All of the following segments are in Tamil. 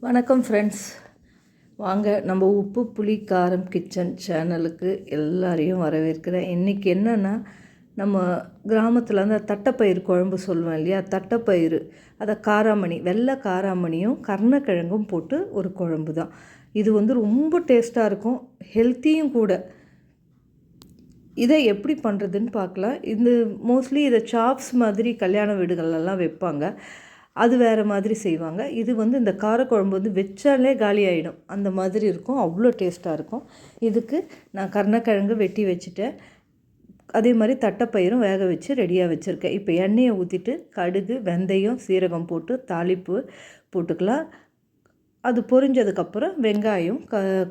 வணக்கம் ஃப்ரெண்ட்ஸ், வாங்க நம்ம உப்பு புளி காரம் கிச்சன் சேனலுக்கு எல்லாரையும் வரவேற்கிறேன். இன்றைக்கி என்னென்னா, நம்ம கிராமத்தில் அந்த தட்டைப்பயிறு குழம்பு சொல்லுவேன் இல்லையா, தட்டைப்பயிறு அதை காராமணி, வெள்ளை காராமணியும் கருணக்கிழங்கும் போட்டு ஒரு குழம்பு தான். இது ரொம்ப டேஸ்ட்டாக இருக்கும், ஹெல்த்தியும் கூட. இதை எப்படி பண்ணுறதுன்னு பார்க்கலாம். இது மோஸ்ட்லி இதை சாப்ஸ் மாதிரி கல்யாண வீடுகளெல்லாம் வைப்பாங்க, அது வேறு மாதிரி செய்வாங்க. இது இந்த காரக்குழம்பு வச்சாலே காலி ஆகிடும், அந்த மாதிரி இருக்கும், அவ்வளோ டேஸ்ட்டாக இருக்கும். இதுக்கு நான் கருணக்கிழங்கு வெட்டி வச்சுட்டேன், அதே மாதிரி தட்டைப்பயிரும் வேக வச்சு ரெடியாக வச்சுருக்கேன். இப்போ எண்ணெயை ஊற்றிட்டு கடுகு, வெந்தயம், சீரகம் போட்டு தாளிப்பு போட்டுக்கலாம். அது பொரிஞ்சதுக்கப்புறம் வெங்காயம்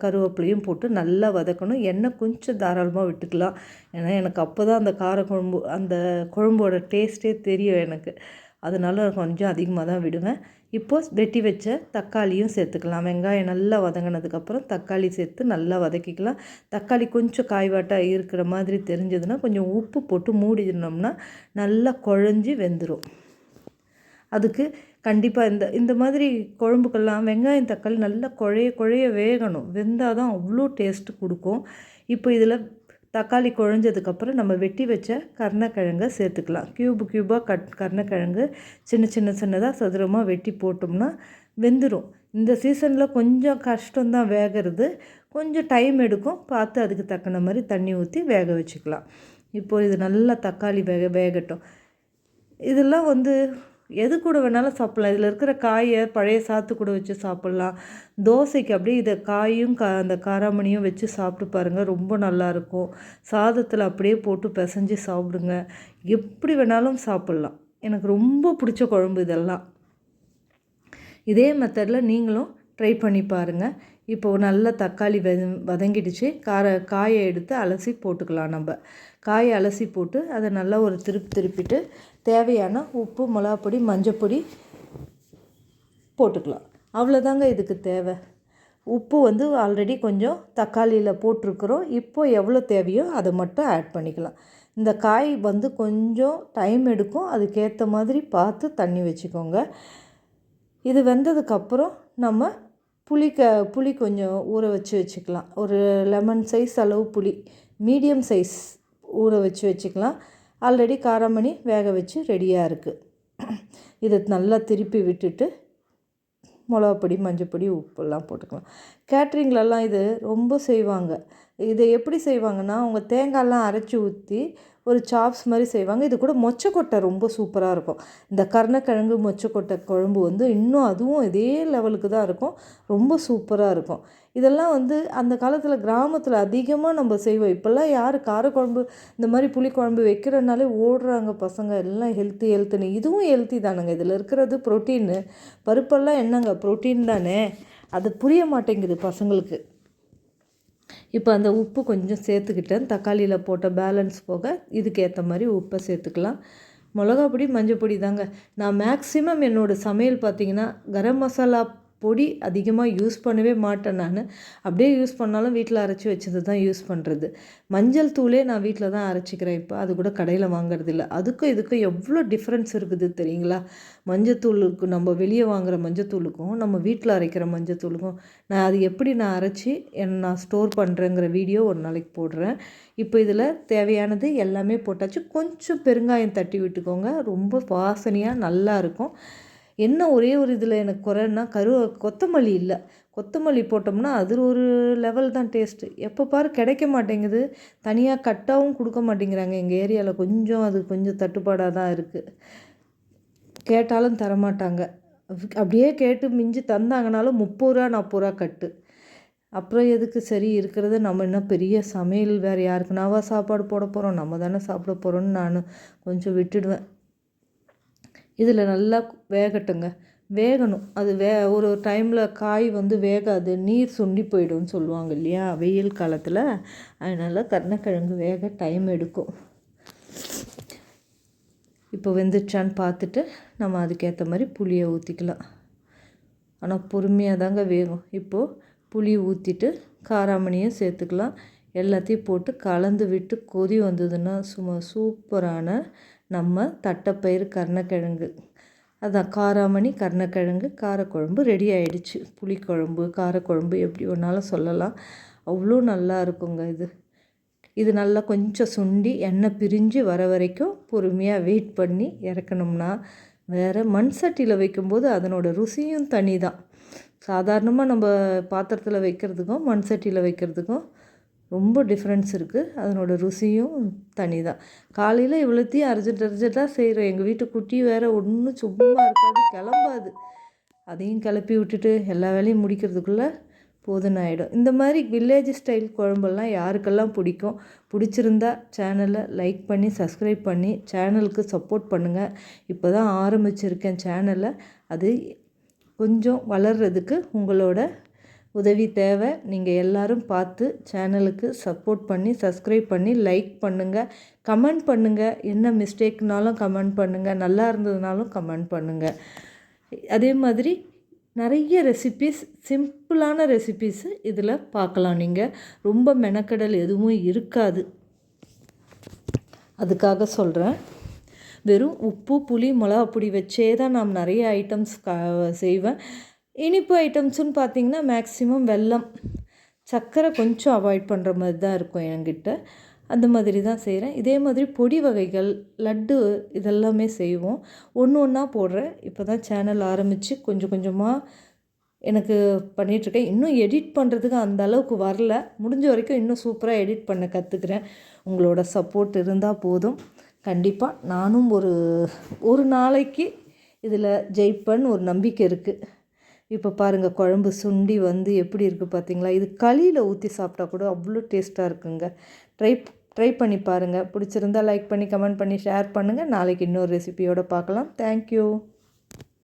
கருவேப்பிலையும் போட்டு நல்லா வதக்கணும். எண்ணெய் கொஞ்சம் தாராளமாக விட்டுக்கலாம், ஏன்னா எனக்கு அப்போ தான் அந்த காரக்குழம்பு அந்த குழம்போட டேஸ்ட்டே தெரியும் எனக்கு, அதனால் கொஞ்சம் அதிகமாக தான் விடுவேன். இப்போது வெட்டி வச்ச தக்காளியும் சேர்த்துக்கலாம். வெங்காயம் நல்லா வதங்கினதுக்கப்புறம் தக்காளி சேர்த்து நல்லா வதக்கிக்கலாம். தக்காளி கொஞ்சம் காய்வாட்டாக இருக்கிற மாதிரி தெரிஞ்சதுன்னா கொஞ்சம் உப்பு போட்டு மூடினோம்னா நல்லா குழஞ்சி வெந்துடும். அதுக்கு கண்டிப்பாக இந்த மாதிரி குழம்புக்கெல்லாம் வெங்காயம் தக்காளி நல்லா குழைய வேகணும், வெந்தால் தான் அவ்வளோ டேஸ்ட்டு கொடுக்கும். இப்போ இதில் தக்காளி குழஞ்சதுக்கப்புறம் நம்ம வெட்டி வச்ச கருணக்கிழங்கை சேர்த்துக்கலாம். க்யூபாக கருணக்கிழங்கு சின்னதாக சதுரமாக வெட்டி போட்டோம்னா வெந்துடும். இந்த சீசனில் கொஞ்சம் கஷ்டம்தான் வேகிறது, கொஞ்சம் டைம் எடுக்கும், பார்த்து அதுக்கு தக்கன மாதிரி தண்ணி ஊற்றி வேக வச்சுக்கலாம். இப்போது இது நல்லா தக்காளி வேகட்டும். இதெல்லாம் எது கூட வேணாலும் சாப்பிட்லாம். இதில் இருக்கிற காயை பழைய சாத்து கூட வச்சு சாப்பிட்லாம். தோசைக்கு அப்படியே இதை காயும் அந்த காராமணியும் வச்சு சாப்பிட்டு பாருங்கள், ரொம்ப நல்லாயிருக்கும். சாதத்தில் அப்படியே போட்டு பிசைஞ்சு சாப்பிடுங்க, எப்படி வேணாலும் சாப்பிட்லாம். எனக்கு ரொம்ப பிடிச்ச குழம்பு இதெல்லாம். இதே மெத்தடில் நீங்களும் ட்ரை பண்ணி பாருங்கள். இப்போது நல்ல தக்காளி வதங்கிடுச்சு. காயை எடுத்து அலசி போட்டுக்கலாம். நம்ம காயை அலசி போட்டு அதை நல்லா ஒரு திருப்பிட்டு தேவையான உப்பு, மிளகாப்பொடி, மஞ்சப்பொடி போட்டுக்கலாம். அவ்வளோதாங்க இதுக்கு தேவை. உப்பு ஆல்ரெடி கொஞ்சம் தக்காளியில் போட்டிருக்கிறோம், இப்போது எவ்வளோ தேவையோ அதை மட்டும் ஆட் பண்ணிக்கலாம். இந்த காய் கொஞ்சம் டைம் எடுக்கும், அதுக்கேற்ற மாதிரி பார்த்து தண்ணி வச்சுக்கோங்க. இது வெந்ததுக்கப்புறம் நம்ம புளி கொஞ்சம் ஊற வச்சுக்கலாம். ஒரு லெமன் சைஸ் அளவு புளி, மீடியம் சைஸ் ஊற வச்சுக்கலாம். ஆல்ரெடி காராமணி வேக வச்சு ரெடியாக இருக்குது. இதை நல்லா திருப்பி விட்டுட்டு மிளகாப்பொடி, மஞ்சப்பொடி, உப்பெல்லாம் போட்டுக்கலாம். கேட்ரிங்லலாம் இது ரொம்ப செய்வாங்க. இதை எப்படி செய்வாங்கன்னா, அவங்க தேங்காயெல்லாம் அரைச்சி ஊற்றி ஒரு சாப்ஸ் மாதிரி செய்வாங்க. இது கூட மொச்சக்கொட்டை ரொம்ப சூப்பராக இருக்கும். இந்த கருணக்கிழங்கு மொச்சக்கொட்டை குழம்பு இன்னும் அதுவும் இதே லெவலுக்கு தான் இருக்கும், ரொம்ப சூப்பராக இருக்கும். இதெல்லாம் அந்த காலத்தில் கிராமத்தில் அதிகமாக நம்ம செய்வோம். இப்போல்லாம் யார் காரக்குழம்பு இந்த மாதிரி புளிக்குழம்பு வைக்கிறனாலே ஓடுறாங்க பசங்க எல்லாம், ஹெல்த்துன்னு. இதுவும் ஹெல்த்தி தானுங்க, இதில் இருக்கிறது ப்ரோட்டீனு. பருப்பெல்லாம் என்னங்க ப்ரோட்டீன் தானே, அது புரிய மாட்டேங்குது பசங்களுக்கு. இப்போ அந்த உப்பு கொஞ்சம் சேர்த்துக்கிட்டேன், தக்காளியில் போட்ட பேலன்ஸ் போக இதுக்கு ஏற்ற மாதிரி உப்பை சேர்த்துக்கலாம். மிளகாப்பொடி, மஞ்சப்பொடி தாங்க. நான் மேக்ஸிமம் என்னோடய சமையல் பார்த்திங்கன்னா கரம் மசாலா பொடி அதிகமாக யூஸ் பண்ணவே மாட்டேன். நான் அப்படியே யூஸ் பண்ணாலும் வீட்டில் அரைச்சி வச்சது தான் யூஸ் பண்ணுறது. மஞ்சள் தூளே நான் வீட்டில் தான் அரைச்சிக்கிறேன் இப்போ, அது கூட கடையில் வாங்குறது இல்லை. அதுக்கும் இதுக்கும் எவ்வளோ டிஃப்ரென்ஸ் இருக்குது தெரியுங்களா? மஞ்சத்தூளுக்கு நம்ம வெளியே வாங்குகிற மஞ்சத்தூளுக்கும் நம்ம வீட்டில் அரைக்கிற மஞ்சத்தூளுக்கும் நான் அது எப்படி நான் அரைச்சி நான் ஸ்டோர் பண்ணுறேங்கிற வீடியோ ஒரு நாளைக்கு போடுறேன். இப்போ இதில் தேவையானது எல்லாமே போட்டாச்சு. கொஞ்சம் பெருங்காயம் தட்டி விட்டுக்கோங்க, ரொம்ப வாசனையாக நல்லாயிருக்கும். என்ன ஒரே ஒரு இதில் எனக்கு குறைன்னா கொத்தமல்லி இல்லை. கொத்தமல்லி போட்டோம்னா அது ஒரு லெவல் தான் டேஸ்ட்டு. எப்போ பாரு கிடைக்க மாட்டேங்குது, தனியாக கட்டாகவும் கொடுக்க மாட்டேங்கிறாங்க எங்கள் ஏரியாவில். அது கொஞ்சம் தட்டுப்பாடாக தான் இருக்குது, கேட்டாலும் தரமாட்டாங்க. அப்படியே கேட்டு மிஞ்சி தந்தாங்கனாலும் 30 ரூபா 40 ரூபா கட்டு. அப்புறம் எதுக்கு, சரி இருக்கிறத நம்ம என்ன பெரிய சமையல் வேறு யாருக்குனாவா சாப்பாடு போட போகிறோம், நம்ம தானே சாப்பிட போகிறோன்னு நான் கொஞ்சம் விட்டுடுவேன். இதில் நல்லா வேகட்டுங்க, வேகணும். அது ஒரு டைமில் காய் வேகாது, நீர் சுண்டி போயிடும்னு சொல்லுவாங்க இல்லையா வெயில் காலத்தில், அதனால் கருணக்கிழங்கு வேக டைம் எடுக்கும். இப்போ வெந்துச்சான்னு பார்த்துட்டு நம்ம அதுக்கேற்ற மாதிரி புளியை ஊற்றிக்கலாம். ஆனால் பொறுமையாக தாங்க வேகும். இப்போது புளி ஊற்றிட்டு காராமணியும் சேர்த்துக்கலாம். எல்லாத்தையும் போட்டு கலந்து விட்டு கொதி வந்ததுன்னா சும்மா சூப்பரான நம்ம தட்டைப்பயிறு கருணக்கிழங்கு அதான் காராமணி கருணக்கிழங்கு காரக்குழம்பு ரெடி ஆகிடுச்சு. புளிக்குழம்பு காரக்குழம்பு எப்படி வேணாலும் சொல்லலாம். அவ்வளோ நல்லா இருக்குங்க இது. இது நல்லா கொஞ்சம் சுண்டி எண்ணெய் பிரிஞ்சு வர வரைக்கும் பொறுமையாக வெயிட் பண்ணி இறக்கணும்னா, வேறு மண் சட்டியில் வைக்கும்போது அதனோட ருசியும் தனி தான். சாதாரணமாக நம்ம பாத்திரத்தில் வைக்கிறதுக்கும் மண் சட்டியில் வைக்கிறதுக்கும் ரொம்ப டிஃப்ரென்ஸ் இருக்குது. அதனோட ருசியும் தனி தான். காலையில் இவ்வளோத்தையும் அர்ஜென்ட்டாக செய்கிறோம். எங்கள் வீட்டு குட்டி வேறு ஒன்றும் சும்மா இருக்காது, கிளம்பாது. அதையும் கிளப்பி விட்டுட்டு எல்லா வேலையும் முடிக்கிறதுக்குள்ளே போதுன்னு ஆகிடும். இந்த மாதிரி வில்லேஜ் ஸ்டைல் குழம்பெல்லாம் யாருக்கெல்லாம் பிடிச்சிருந்தா சேனலை லைக் பண்ணி சப்ஸ்கிரைப் பண்ணி சேனலுக்கு சப்போர்ட் பண்ணுங்கள். இப்போ தான் ஆரம்பிச்சிருக்கேன் சேனலை. அது கொஞ்சம் வளர்கிறதுக்கு உங்களோட உதவி தேவை. நீங்கள் எல்லோரும் பார்த்து சேனலுக்கு சப்போர்ட் பண்ணி சப்ஸ்கிரைப் பண்ணி லைக் பண்ணுங்கள், கமெண்ட் பண்ணுங்கள். என்ன மிஸ்டேக்னாலும் கமெண்ட் பண்ணுங்கள், நல்லா இருந்ததுனாலும் கமெண்ட் பண்ணுங்கள். அதே மாதிரி நிறைய ரெசிபீஸ், சிம்பிளான ரெசிபீஸு இதில் பார்க்கலாம். நீங்கள் ரொம்ப மெனக்கடல் எதுவும் இருக்காது. அதுக்காக சொல்கிறேன். வெறும் உப்பு புளி மிளகாப்பொடி வச்சே தான் நான் நிறைய ஐட்டம்ஸ் செய்வேன். இனிப்பு ஐட்டம்ஸுன்னு பார்த்திங்கன்னா மேக்ஸிமம் வெல்லம் சர்க்கரை கொஞ்சம் அவாய்ட் பண்ணுற மாதிரி தான் இருக்கும் என்கிட்ட. அந்த மாதிரி தான் செய்கிறேன். இதே மாதிரி பொடி வகைகள் லட்டு இதெல்லாமே செய்வோம். ஒன்று ஒன்றா போடுறேன். இப்போ தான் சேனல் ஆரம்பித்து கொஞ்சம் கொஞ்சமாக எனக்கு பண்ணிகிட்ருக்கேன். இன்னும் எடிட் பண்ணுறதுக்கு அந்த அளவுக்கு வரல. முடிஞ்ச வரைக்கும் இன்னும் சூப்பராக எடிட் பண்ண கற்றுக்கிறேன். உங்களோட சப்போர்ட் இருந்தால் போதும். கண்டிப்பாக நானும் ஒரு நாளைக்கு இதில் ஜெயிப்பேன்னு ஒரு நம்பிக்கை இருக்குது. இப்போ பாருங்கள், குழம்பு சுண்டி வந்து எப்படி இருக்குது பார்த்தீங்களா? இது களியில் ஊற்றி சாப்பிட்டா கூட அவ்வளோ டேஸ்ட்டாக இருக்குங்க. ட்ரை பண்ணி பாருங்கள். பிடிச்சிருந்தால் லைக் பண்ணி கமெண்ட் பண்ணி ஷேர் பண்ணுங்கள். நாளைக்கு இன்னொரு ரெசிபியோடு பார்க்கலாம். தேங்க்யூ.